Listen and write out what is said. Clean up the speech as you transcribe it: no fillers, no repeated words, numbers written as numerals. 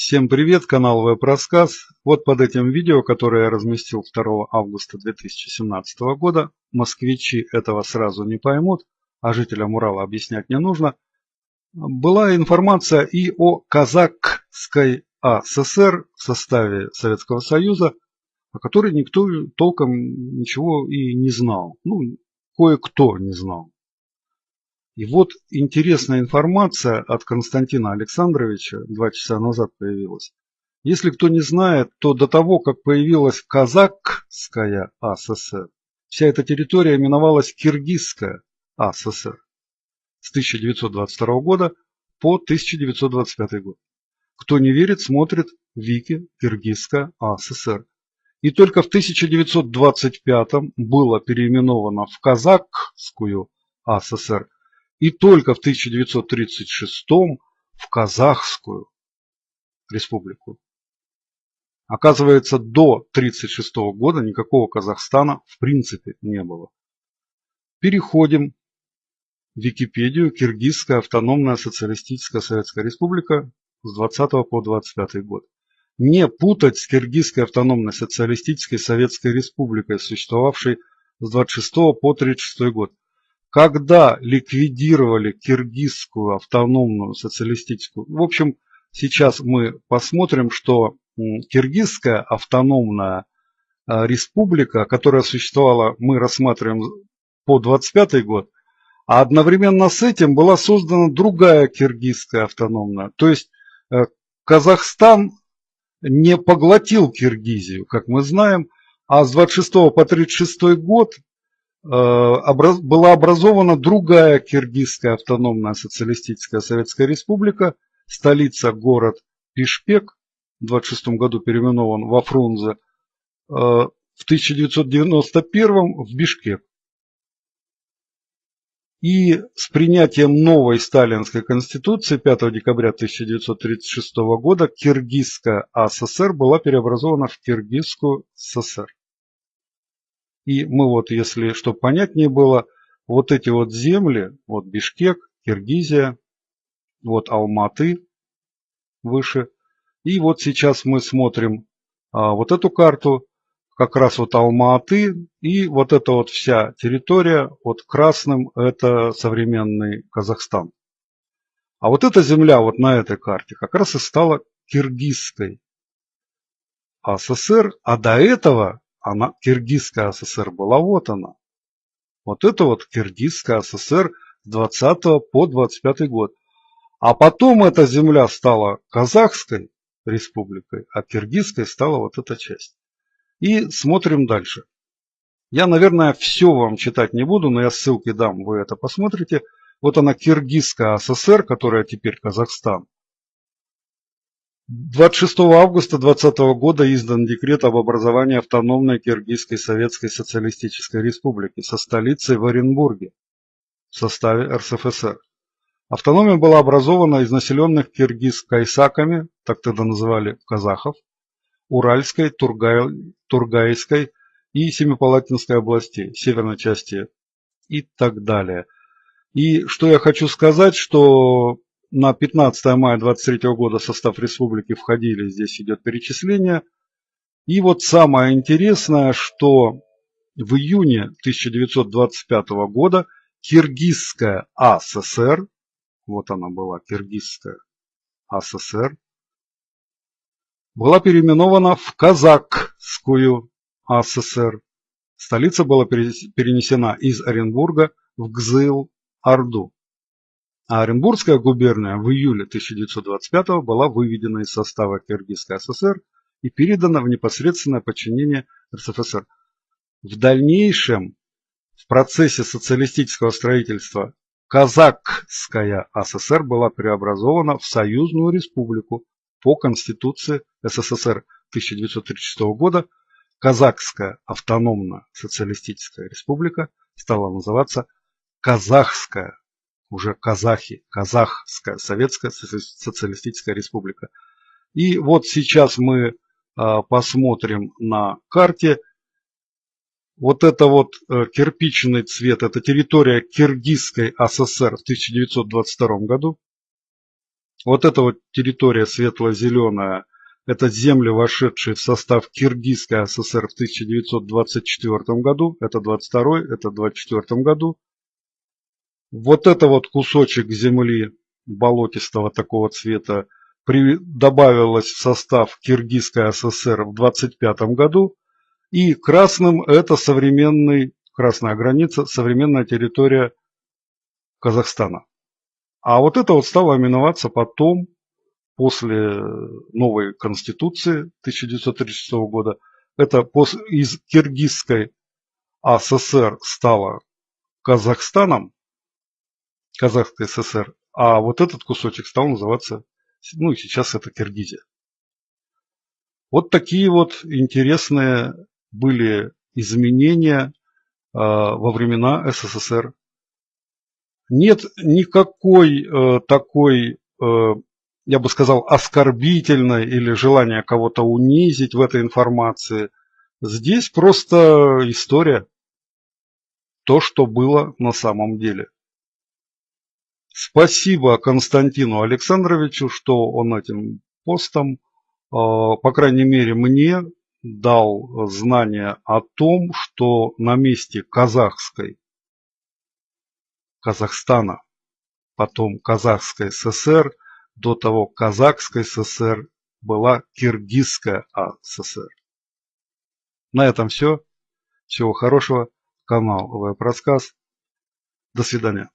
Всем привет, канал Веб-Рассказ. Вот под этим видео, которое я разместил 2 августа 2017 года, москвичи этого сразу не поймут, а жителям Урала объяснять не нужно, была информация и о Казахской АССР в составе Советского Союза, о которой никто толком ничего и не знал. Ну, кое-кто не знал. И вот интересная информация от Константина Александровича 2 часа назад появилась. Если кто не знает, то до того, как появилась Казахская АССР, вся эта территория именовалась Киргизская АССР с 1922 года по 1925 год. Кто не верит, смотрит Вики Киргизская АССР. И только в 1925 было переименовано в Казахскую АССР. И только в 1936 в Казахскую республику. Оказывается, до 1936 года никакого Казахстана в принципе не было. Переходим в Википедию. Киргизская автономная социалистическая советская республика с 20 по 25 год. Не путать с Киргизской автономной социалистической советской республикой, существовавшей с 26 по 36 год. Когда ликвидировали Киргизскую автономную социалистическую... В общем, сейчас мы посмотрим, что Киргизская автономная республика, которая существовала, мы рассматриваем по 25 год, а одновременно с этим была создана другая Киргизская автономная. То есть Казахстан не поглотил Киргизию, как мы знаем, а с 26 по 36 год была образована другая Киргизская автономная социалистическая советская республика, столица город Бишкек, в 26 году переименован во Фрунзе, в 1991 в Бишкек. И с принятием новой сталинской конституции 5 декабря 1936 года Киргизская АССР была преобразована в Киргизскую ССР. И мы вот, если, чтобы понятнее было, вот эти вот земли, вот Бишкек, Киргизия, вот Алматы выше. И вот сейчас мы смотрим вот эту карту, как раз вот Алма-Аты, и вот эта вот вся территория, вот красным это современный Казахстан. А вот эта земля вот на этой карте как раз и стала Киргизской АССР, а до этого Киргизская АССР была вот она. Вот это вот Киргизская АССР с 20 по 25 год. А потом эта земля стала Казахской республикой, а Киргизской стала вот эта часть. И смотрим дальше. Я, наверное, все вам читать не буду, но я ссылки дам, вы это посмотрите. Вот она Киргизская АССР, которая теперь Казахстан. 26 августа 2020 года издан декрет об образовании автономной Киргизской Советской Социалистической Республики со столицей в Оренбурге в составе РСФСР. Автономия была образована из населенных киргиз-кайсаками, так тогда называли казахов, Уральской, Тургайской и Семипалатинской областей, северной части и так далее. И что я хочу сказать, что на 15 мая 2023 года в состав республики входили, здесь идет перечисление. И вот самое интересное, что в июне 1925 года Киргизская АССР, вот она была, Киргизская АССР, была переименована в Казахскую АССР. Столица была перенесена из Оренбурга в Кызыл-Орду. А Оренбургская губерния в июле 1925 была выведена из состава Киргизской ССР и передана в непосредственное подчинение РСФСР. В дальнейшем в процессе социалистического строительства Казахская АССР была преобразована в союзную республику по Конституции СССР 1936 года. Казахская автономная социалистическая республика стала называться Казахская, уже казахи, Казахская Советская Социалистическая Республика. И вот сейчас мы посмотрим на карте. Вот это вот кирпичный цвет, это территория Киргизской АССР в 1922 году. Вот эта вот территория светло-зеленая, это земли, вошедшие в состав Киргизской ССР в 1924 году, это 22, это 24 году. Вот это вот кусочек земли болотистого такого цвета добавилось в состав Киргизской ССР в 25 году. И красным это красная граница, современная территория Казахстана. А вот это вот стало именоваться потом, после новой конституции 1936 года, это из Киргизской АССР стало Казахстаном, Казахской ССР, а вот этот кусочек стал называться, ну и сейчас это Киргизия. Вот такие вот интересные были изменения во времена СССР. Нет никакой такой, я бы сказал, оскорбительной или желания кого-то унизить в этой информации. Здесь просто история, то, что было на самом деле. Спасибо Константину Александровичу, что он этим постом, по крайней мере, мне дал знание о том, что на месте Казахстана, потом Казахской ССР, до того Казахской ССР была Киргизская ССР. На этом все. Всего хорошего. Канал Веб-Рассказ. До свидания.